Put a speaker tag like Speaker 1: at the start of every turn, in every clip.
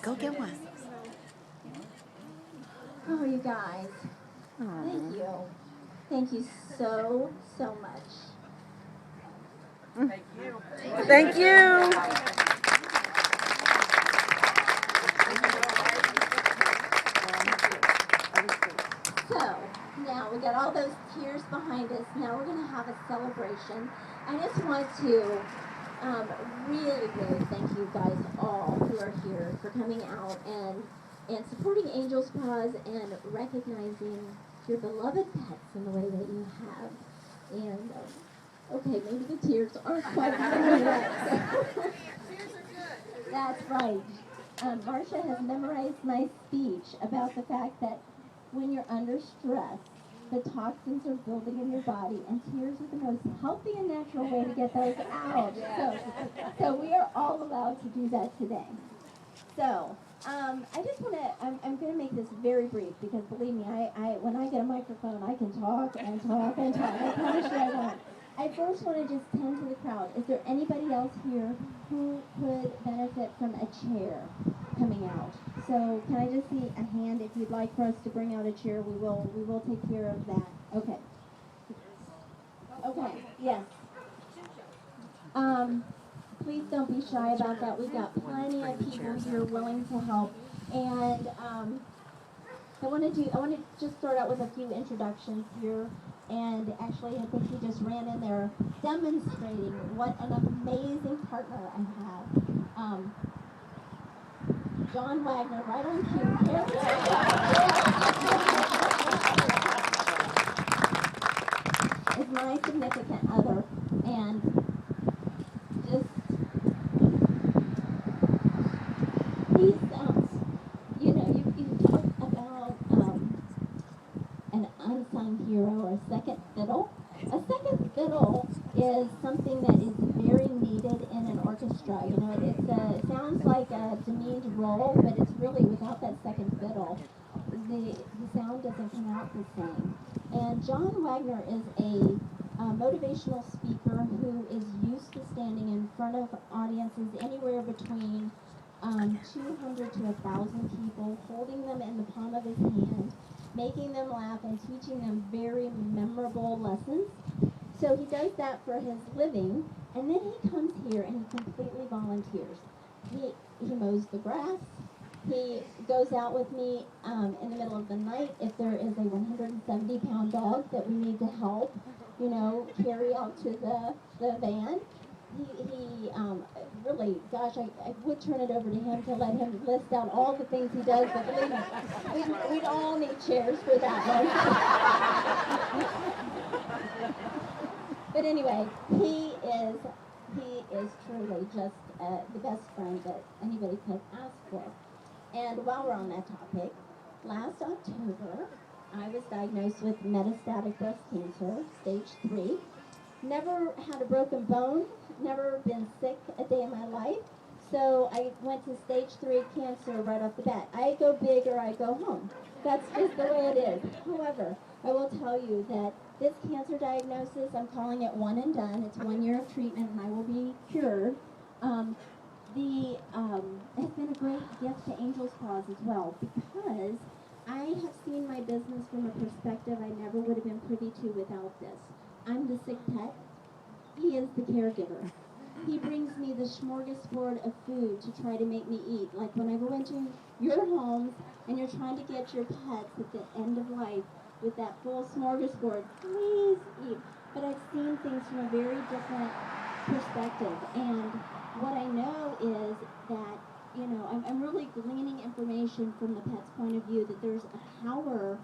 Speaker 1: Go get one.
Speaker 2: Oh, you guys. Thank you. Thank you so, so much.
Speaker 1: Thank you.
Speaker 2: So, now we got all those tears behind us. Now we're going to have a celebration. I just want to really, really thank you guys all who are here for coming out and supporting Angel's Paws and recognizing your beloved pets in the way that you have. And, okay, maybe the tears aren't quite coming yet. That's right. Marcia has memorized my speech about the fact that when you're under stress, the toxins are building in your body, and tears are the most healthy and natural way to get those out. So we are all allowed to do that today. So I just want to, I'm going to make this very brief because believe me, I when I get a microphone, I can talk and talk and talk. I promise you I won't. I first want to just tend to the crowd. Is there anybody else here who could benefit from a chair coming out? So can I just see a hand if you'd like for us to bring out a chair? We will take care of that. Okay. Okay. Yes. Please don't be shy about that. We've got plenty of people here willing to help. And I want to just start out with a few introductions here. And actually, I think he just ran in there demonstrating what an amazing partner I have. John Wagner, right on cue. Is my significant other, and just he's you talk about an unsung hero or a second fiddle. A second fiddle is something that is very needed in an orchestra. You know, it sounds like a demeaned role, but it's really without that second fiddle, the sound doesn't come out the same. And John Wagner is a motivational speaker who is used to standing in front of audiences anywhere between 200 to 1,000 people, holding them in the palm of his hand, making them laugh and teaching them very memorable lessons. So he does that for his living, and then he comes here and he completely volunteers. He mows the grass. He goes out with me in the middle of the night if there is a 170-pound dog that we need to help, carry out to the van. He really, gosh, I would turn it over to him to let him list out all the things he does, but believe me, we'd all need chairs for that one. But anyway, he is truly just the best friend that anybody could ask for. And while we're on that topic, last October, I was diagnosed with metastatic breast cancer, stage 3. Never had a broken bone, never been sick a day in my life. So I went to stage 3 cancer right off the bat. I go big or I go home. That's just the way it is. However, I will tell you that this cancer diagnosis, I'm calling it one and done. It's 1 year of treatment and I will be cured. It's been a great gift to Angel's Paws as well because I have seen my business from a perspective I never would have been privy to without this. I'm the sick pet. He is the caregiver. He brings me the smorgasbord of food to try to make me eat. Like when I go into your homes and you're trying to get your pets at the end of life with that full smorgasbord, please eat. But I've seen things from a very different perspective. And what I know is that, I'm really gleaning information from the pet's point of view that there's a power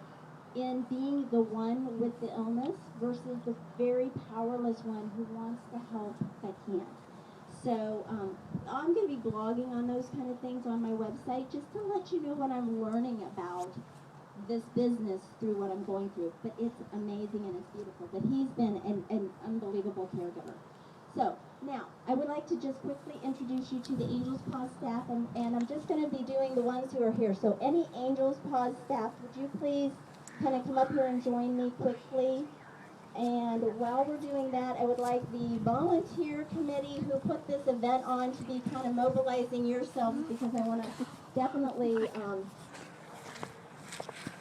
Speaker 2: in being the one with the illness versus the very powerless one who wants to help but can't. So I'm going to be blogging on those kind of things on my website just to let you know what I'm learning about this business through what I'm going through. But it's amazing and it's beautiful. But he's been an unbelievable caregiver. So now I would like to just quickly introduce you to the Angel's Paws staff, and I'm just going to be doing the ones who are here. So any Angel's Paws staff, would you please kind of come up here and join me quickly? And while we're doing that, I would like the volunteer committee who put this event on to be kind of mobilizing yourselves, because I want to definitely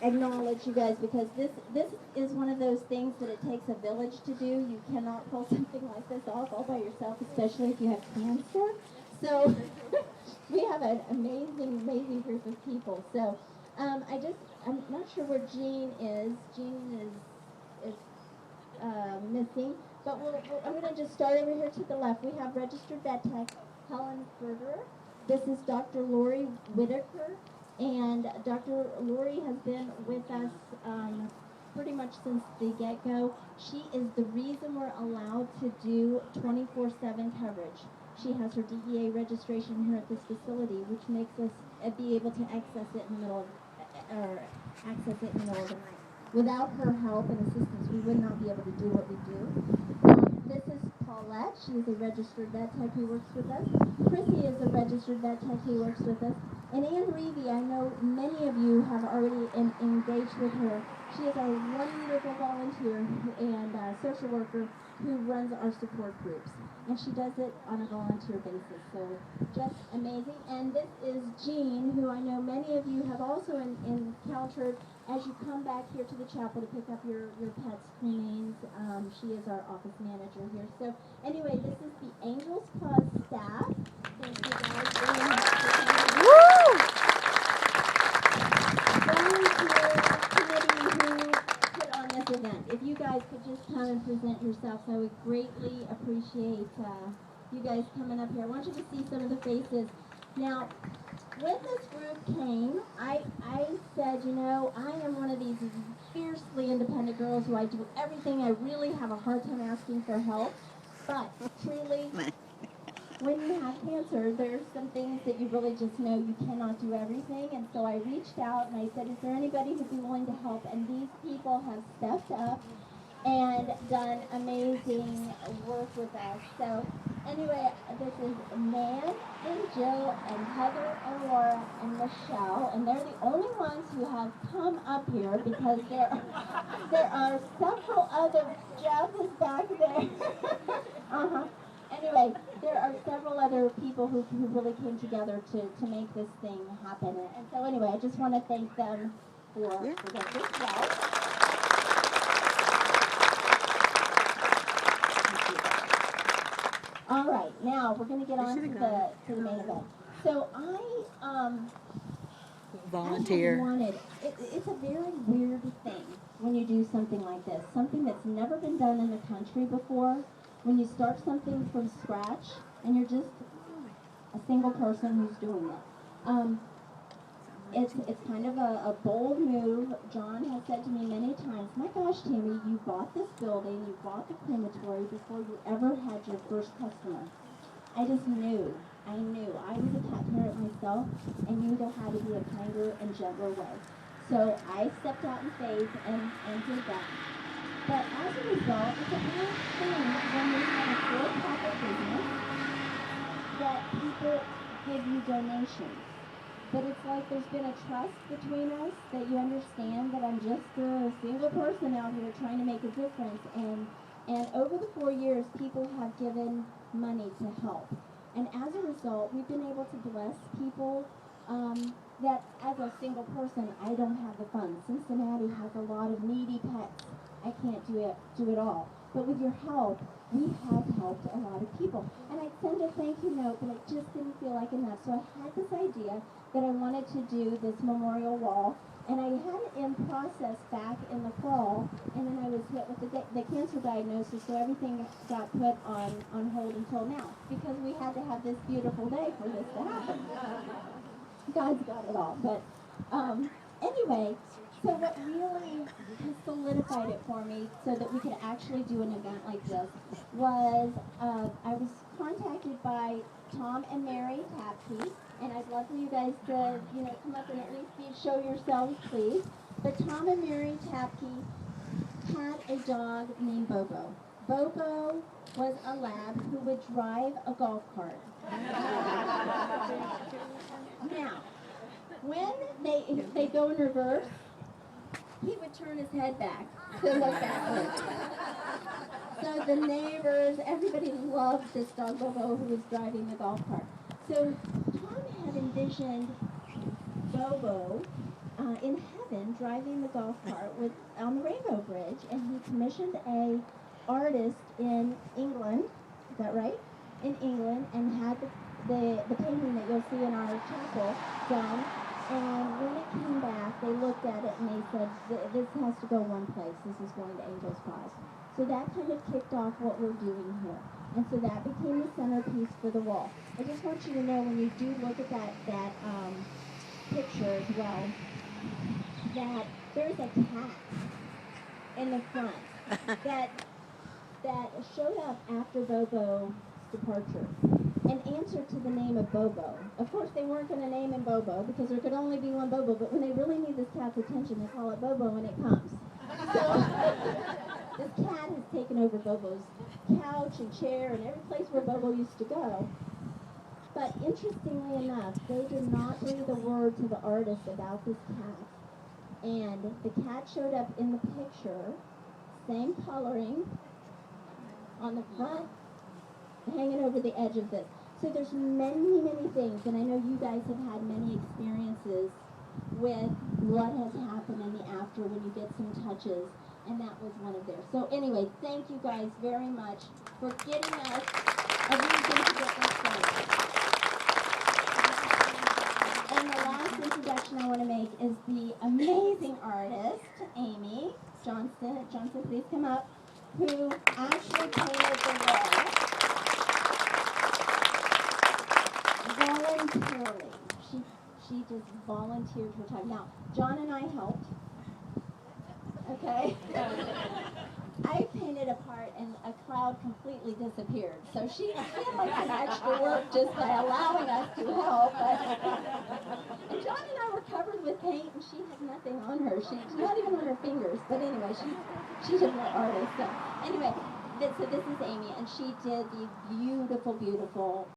Speaker 2: acknowledge you guys, because this is one of those things that it takes a village to do. You cannot pull something like this off all by yourself, especially if you have cancer. So we have an amazing group of people. So I'm not sure where Jean is. Jean is missing, but I'm going to just start over here to the left. We have registered vet tech Helen Berger. This is Dr. Lori Whitaker, and Dr. Lori has been with us pretty much since the get-go. She is the reason we're allowed to do 24/7 coverage. She has her DEA registration here at this facility, which makes us be able to access it in the middle of the night. Without her help and assistance, we would not be able to do what we do. This is Paulette. She is a registered vet tech who works with us. Chrissy is a registered vet tech who works with us. And Ann Reevy, I know many of you have already engaged with her. She is a wonderful volunteer and social worker who runs our support groups. And she does it on a volunteer basis. So just amazing. And this is Jean, who I know many of you have also encountered as you come back here to the chapel to pick up your pets' remains. She is our office manager here. So anyway, this is the Angels Paws staff. Thank you guys very much for coming.
Speaker 1: Woo!
Speaker 2: Volunteer committee who put on this event. If you guys could just come and present yourselves, I would greatly appreciate you guys coming up here. I want you to see some of the faces. Now, when this group came, I said, you know, I am one of these fiercely independent girls who I do everything. I really have a hard time asking for help. But truly, when you have cancer, there's some things that you really just know you cannot do everything. And so I reached out and I said, is there anybody who'd be willing to help? And these people have stepped up and done amazing work with us. So anyway, this is Nan and Jill and Heather and Laura and Michelle, and they're the only ones who have come up here because there are several other, Jeff is back there. Anyway, there are several other people who really came together to make this thing happen. And so anyway, I just want to thank them for this as well. All right, now we're going to get on to the main event. So I
Speaker 1: Volunteer.
Speaker 2: it's a very weird thing when you do something like this, something that's never been done in the country before. When you start something from scratch and you're just a single person who's doing it. It's kind of a bold move. John has said to me many times, my gosh, Tammy, you bought this building, you bought the crematory before you ever had your first customer. I just knew. I was a cat parent myself and knew there had to be a kinder and gentler way. So I stepped out in faith and did that. But as a result, it's a weird thing when you have a for-profit business that people give you donations. But it's like there's been a trust between us that you understand that I'm just a single person out here trying to make a difference. And over the 4 years, people have given money to help. And as a result, we've been able to bless people that as a single person, I don't have the funds. Cincinnati has a lot of needy pets. I can't do it all. But with your help, we have helped a lot of people. And I sent a thank you note, but it just didn't feel like enough. So I had this idea that I wanted to do this memorial wall. And I had it in process back in the fall, and then I was hit with the cancer diagnosis, so everything got put on hold until now, because we had to have this beautiful day for this to happen. God's got it all. But anyway, so what really solidified it for me so that we could actually do an event like this was I was contacted by Tom and Mary Tapke, and I'd love for you guys to, come up and at least show yourselves, please. But Tom and Mary Tapke had a dog named Bobo. Bobo was a lab who would drive a golf cart. Now, when they go in reverse, he would turn his head back to look backwards. So the neighbors, everybody loved this dog Bobo who was driving the golf cart. So Tom had envisioned Bobo in heaven driving the golf cart on the Rainbow Bridge, and he commissioned a artist in England, is that right? In England, and had the painting that you'll see in our chapel done. And when it came back, they looked at it and they said, this has to go one place. This is going to Angel's Paws. So that kind of kicked off what we're doing here. And so that became the centerpiece for the wall. I just want you to know, when you do look at that picture as well, that there's a cat in the front that showed up after Bobo's departure and answered to the name of Bobo. Of course, they weren't going to name him Bobo because there could only be one Bobo, but when they really need this cat's attention, they call it Bobo when it comes. So this cat has taken over Bobo's couch and chair and every place where Bobo used to go. But interestingly enough, they did not breathe a word to the artist about this cat. And the cat showed up in the picture, same coloring, on the front, hanging over the edge of this. So there's many, many things, and I know you guys have had many experiences with what has happened in the after when you get some touches, and that was one of theirs. So anyway, thank you guys very much for giving us a reason to get this started. And the last introduction I want to make is the amazing artist, Amy Johnson. Johnson, please come up, who actually painted the wall voluntarily. She just volunteered her time. Now, John and I helped. Okay? I painted a part and a cloud completely disappeared. So she did like some extra work just by allowing us to help. And John and I were covered with paint and she had nothing on her. She's not even on her fingers. But anyway, she's a real artist. So anyway, so this is Amy, and she did these beautiful, beautiful